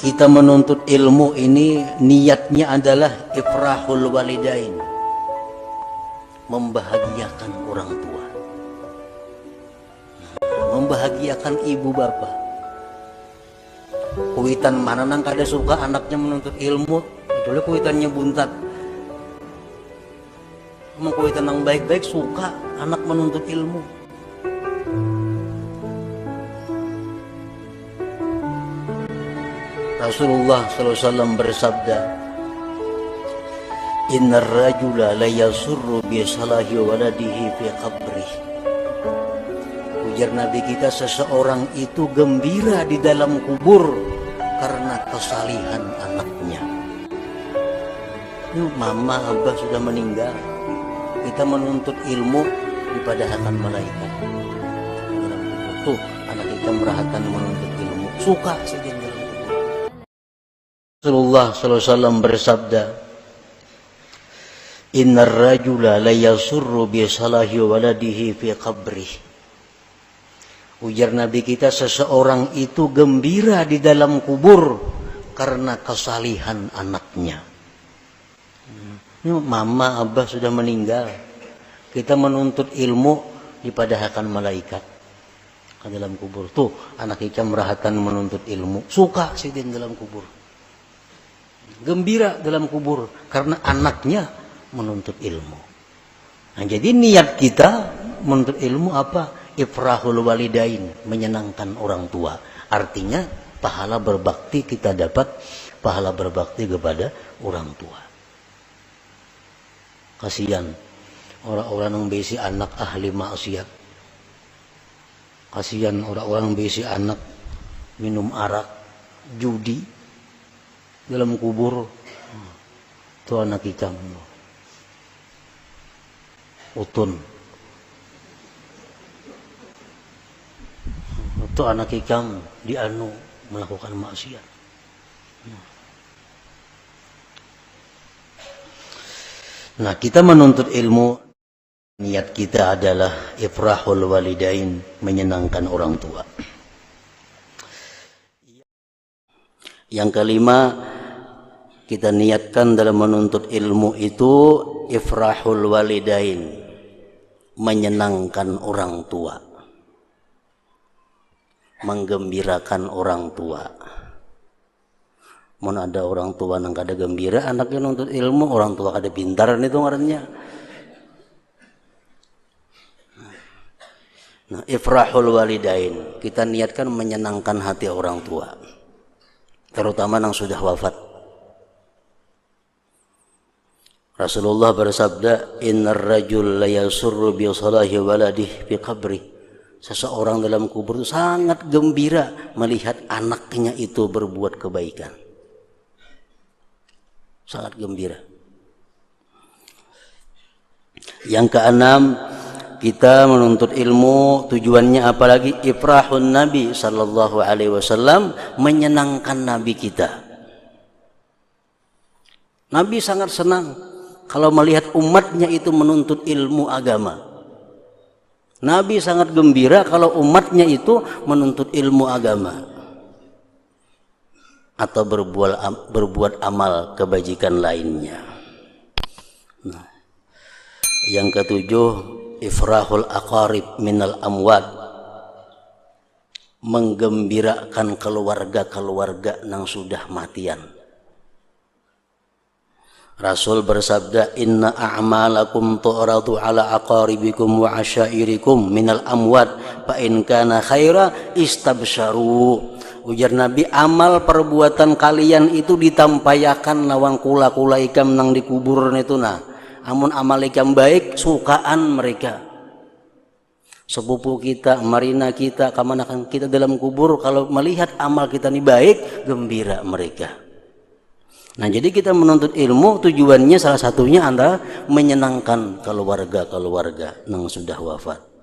Kita menuntut ilmu ini niatnya adalah ifrahul walidain, membahagiakan orang tua, membahagiakan ibu bapak. Kuitan mana nang kada suka anaknya menuntut ilmu, itulah kuitannya buntat. Emang kuitan yang baik-baik suka anak menuntut ilmu. Rasulullah SAW bersabda, Innar rajula la yasurru bi salahi waladihi fi qabrih. Ujar Nabi kita, seseorang itu gembira di dalam kubur karena kesalihan anaknya. Mama abah sudah meninggal, kita menuntut ilmu dipadahkan malaikat. Tuh anak kita merahakan menuntut ilmu, suka saja dalam kubur. Rasulullah SAW bersabda, Innar rajula la yasurru bi salahi waladihi fi qabrih. Ujar Nabi kita, seseorang itu gembira di dalam kubur karena kesalihan anaknya. Mama abah sudah meninggal, kita menuntut ilmu dipadahkan malaikat ke dalam kubur. Tuh anak kita merahakan menuntut ilmu, suka sih di dalam kubur, gembira dalam kubur karena anaknya menuntut ilmu. Nah, jadi niat kita menuntut ilmu apa? Ifrahul walidain, menyenangkan orang tua. Artinya pahala berbakti kita dapat, pahala berbakti kepada orang tua. Kasihan orang-orang yang besi anak ahli maksiat. Kasihan orang-orang yang besi anak minum arak, judi dalam kubur. Itu anak kita utun. Itu anak ikam dianu melakukan maksiat. Nah, kita menuntut ilmu, niat kita adalah ifrahul walidain, menyenangkan orang tua. Yang kelima, kita niatkan dalam menuntut ilmu itu ifrahul walidain, menyenangkan orang tua, menggembirakan orang tua. Mun ada orang tua nang kada gembira anaknya nuntut ilmu, orang tua kada pintar itu ngarannya. Nah, ifrahul walidain, kita niatkan menyenangkan hati orang tua, terutama nang sudah wafat. Rasulullah bersabda, Innar rajul la yasurru bi salahi waladihi fi qabri. Seseorang dalam kubur itu sangat gembira melihat anaknya itu berbuat kebaikan. Sangat gembira. Yang keenam, kita menuntut ilmu tujuannya apalagi? Ifrahun Nabi sallallahu alaihi wasallam, menyenangkan Nabi kita. Nabi sangat senang kalau melihat umatnya itu menuntut ilmu agama. Nabi sangat gembira kalau umatnya itu menuntut ilmu agama atau berbuat amal kebajikan lainnya. Nah, yang ketujuh, ifrahul aqarib minal amwat, menggembirakan keluarga-keluarga yang sudah matian. Rasul bersabda, Inna a'malakum tu'radu ala aqaribikum wa asyairikum minal amwat fa in kana khaira istabsyaru. Ujar Nabi, amal perbuatan kalian itu ditampayakan lawang kula-kula ikam nang dikubur itu nah. Amun amal ikam baik, sukaan mereka. Sepupu kita, marina kita, kamanakan kita dalam kubur, kalau melihat amal kita ini baik, gembira mereka. Nah, jadi kita menuntut ilmu tujuannya salah satunya adalah menyenangkan keluarga-keluarga yang sudah wafat.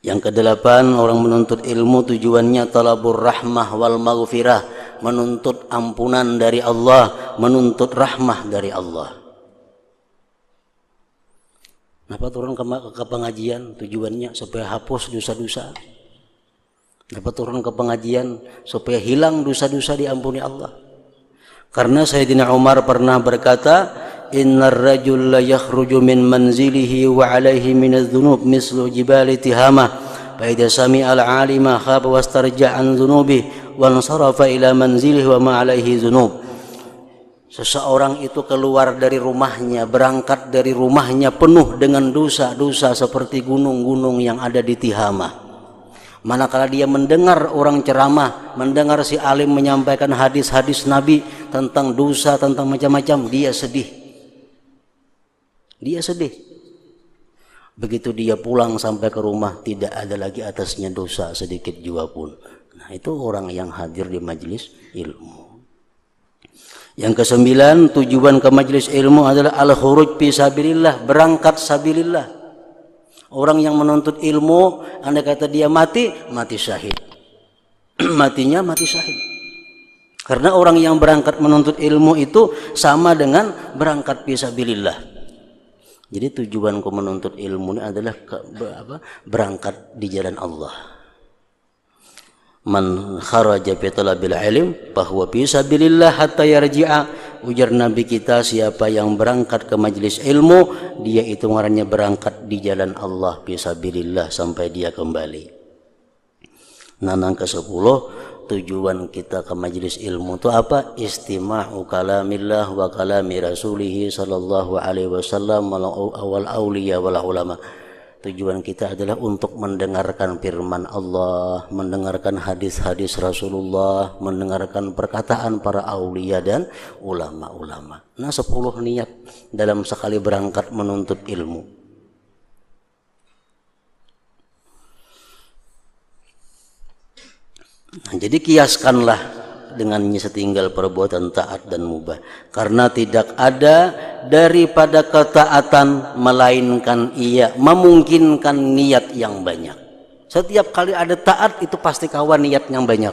Yang kedelapan, orang menuntut ilmu tujuannya talabur rahmah wal maghfirah, menuntut ampunan dari Allah, menuntut rahmah dari Allah. Kenapa turun ke pengajian? Tujuannya supaya hapus dosa-dosa. Dapat turun ke pengajian supaya hilang dosa-dosa, diampuni Allah. Karena Sayyidina Umar pernah berkata, innar rajul la yakhruju min manzilihi wa alaihi minadz dzunub mislu jibali tihamah fa idza sami'a al-'alima khaba wastarja'a an dzunubihi wa ansarafa ila manzilihi wa ma alaihi dzunub. Seseorang itu keluar dari rumahnya, berangkat dari rumahnya penuh dengan dosa-dosa seperti gunung-gunung yang ada di Tihamah. Manakala dia mendengar orang ceramah, mendengar si alim menyampaikan hadis-hadis Nabi tentang dosa, tentang macam-macam, dia sedih. Dia sedih. Begitu dia pulang sampai ke rumah, tidak ada lagi atasnya dosa sedikit jua pun. Nah, itu orang yang hadir di majelis ilmu. Yang ke-9, tujuan ke majelis ilmu adalah al-khuruj fi sabilillah, berangkat sabilillah. Orang yang menuntut ilmu, andai kata dia mati, mati syahid. Matinya mati syahid. Karena orang yang berangkat menuntut ilmu itu sama dengan berangkat fi sabilillah. Jadi tujuanku menuntut ilmu ini adalah berangkat di jalan Allah. Man kharaja fi talabil ilm fahuwa fi sabilillah hatta yarji'a. Ujar Nabi kita, siapa yang berangkat ke majelis ilmu, dia itu ngarannya berangkat di jalan Allah fi sabilillah sampai dia kembali. Nah, yang ke-10, tujuan kita ke majelis ilmu itu apa? Istima'u kalamillah wa kalami rasulih sallallahu alaihi wasallam wal auliya wal ulama. Tujuan kita adalah untuk mendengarkan firman Allah, mendengarkan hadis-hadis Rasulullah, mendengarkan perkataan para aulia dan ulama-ulama. Nah, 10 niat dalam sekali berangkat menuntut ilmu. Nah, jadi kiaskanlah dengannya setinggal perbuatan taat dan mubah, karena tidak ada daripada ketaatan melainkan ia memungkinkan niat yang banyak. Setiap kali ada taat itu pasti kawan niat yang banyak.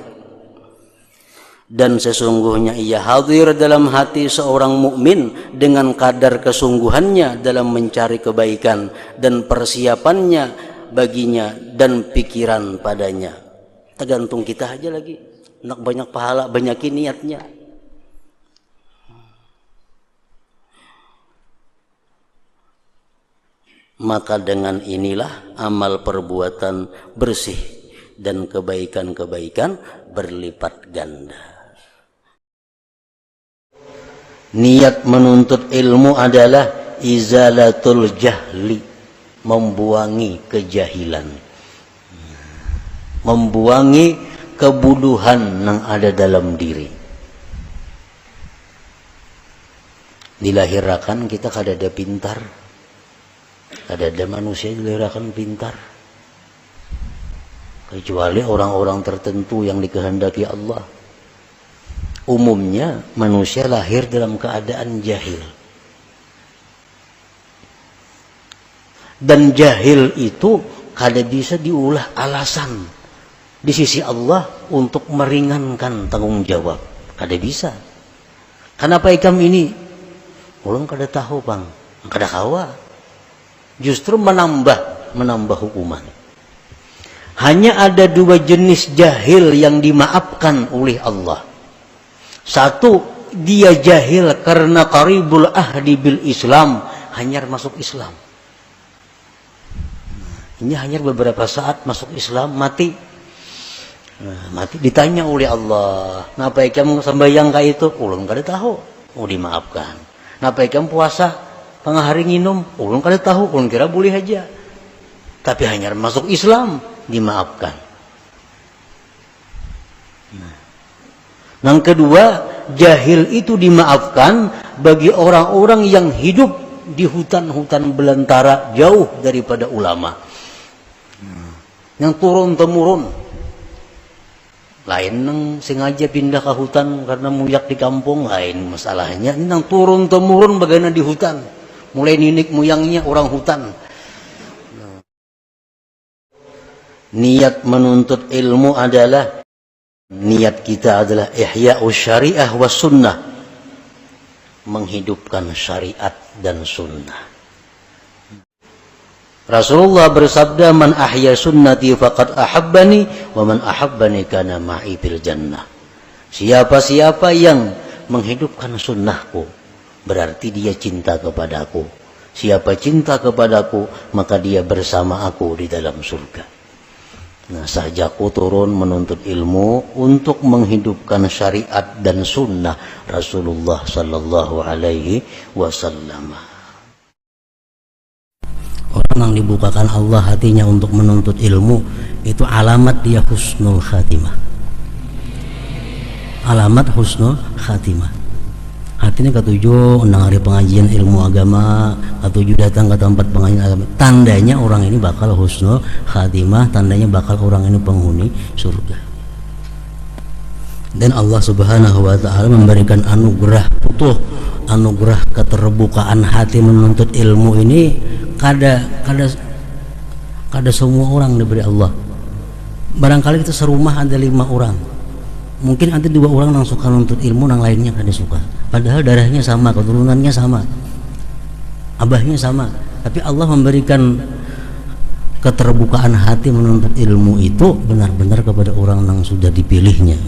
Dan sesungguhnya ia hadir dalam hati seorang mukmin dengan kadar kesungguhannya dalam mencari kebaikan dan persiapannya baginya dan pikiran padanya. Tergantung kita aja lagi. Nak banyak pahala, banyakin niatnya. Maka dengan inilah amal perbuatan bersih dan kebaikan-kebaikan berlipat ganda. Niat menuntut ilmu adalah izalatul jahli, membuangi kejahilan, membuangi kebuduhan yang ada dalam diri. Dilahirkan kita kadada pintar, kadada manusia dilahirkan pintar, kecuali orang-orang tertentu yang dikehendaki Allah. Umumnya manusia lahir dalam keadaan jahil, dan jahil itu kada bisa diulah alasan di sisi Allah untuk meringankan tanggung jawab. Kada bisa. Kenapa ikam ini? Orang kada tahu bang, kada kawa. Justru menambah hukuman. Hanya ada 2 jenis jahil yang dimaafkan oleh Allah. Satu, dia jahil karena qaribul ahdi bil Islam, hanya masuk Islam. Ini hanya beberapa saat masuk Islam, mati. Mati ditanya oleh Allah, napa ikam sembahyang kayak itu? Ulun kada tahu. Oh, dimaafkan. Napa ikam puasa tengah hari nginum? Ulun kada tahu. Ulun kira boleh aja. Tapi hanya masuk Islam, dimaafkan. Yang kedua, jahil itu dimaafkan bagi orang-orang yang hidup di hutan-hutan belantara jauh daripada ulama. Yang turun-temurun. Lain nang sengaja pindah ke hutan karena muyak di kampung, lain masalahnya. Ini nang turun temurun bagaimana di hutan, mulai ninik moyangnya orang hutan. Niat menuntut ilmu adalah, niat kita adalah ihya'us syariah was sunnah, menghidupkan syariat dan sunnah. Rasulullah bersabda, man ahya sunnati faqad ahabbani wa man ahabbani kana ma'i fil jannah. Siapa-siapa yang menghidupkan sunnahku, berarti dia cinta kepadaku. Siapa cinta kepadaku, maka dia bersama aku di dalam surga. Nah, sajaku turun menuntut ilmu untuk menghidupkan syariat dan sunnah Rasulullah sallallahu alaihi wasallam. Orang yang dibukakan Allah hatinya untuk menuntut ilmu, itu alamat dia husnul khatimah. Alamat husnul khatimah. Hatinya ketujuh nangari pengajian ilmu agama, ketujuh datang ke tempat pengajian agama. Tandanya orang ini bakal husnul khatimah, tandanya bakal orang ini penghuni surga. Dan Allah Subhanahu wa taala memberikan anugerah futuh, anugerah keterbukaan hati menuntut ilmu ini kada semua orang diberi Allah. Barangkali kita serumah ada 5 orang, mungkin ada 2 orang yang suka menuntut ilmu, yang lainnya kada suka, padahal darahnya sama, keturunannya sama, abahnya sama, tapi Allah memberikan keterbukaan hati menuntut ilmu itu benar-benar kepada orang yang sudah dipilihnya.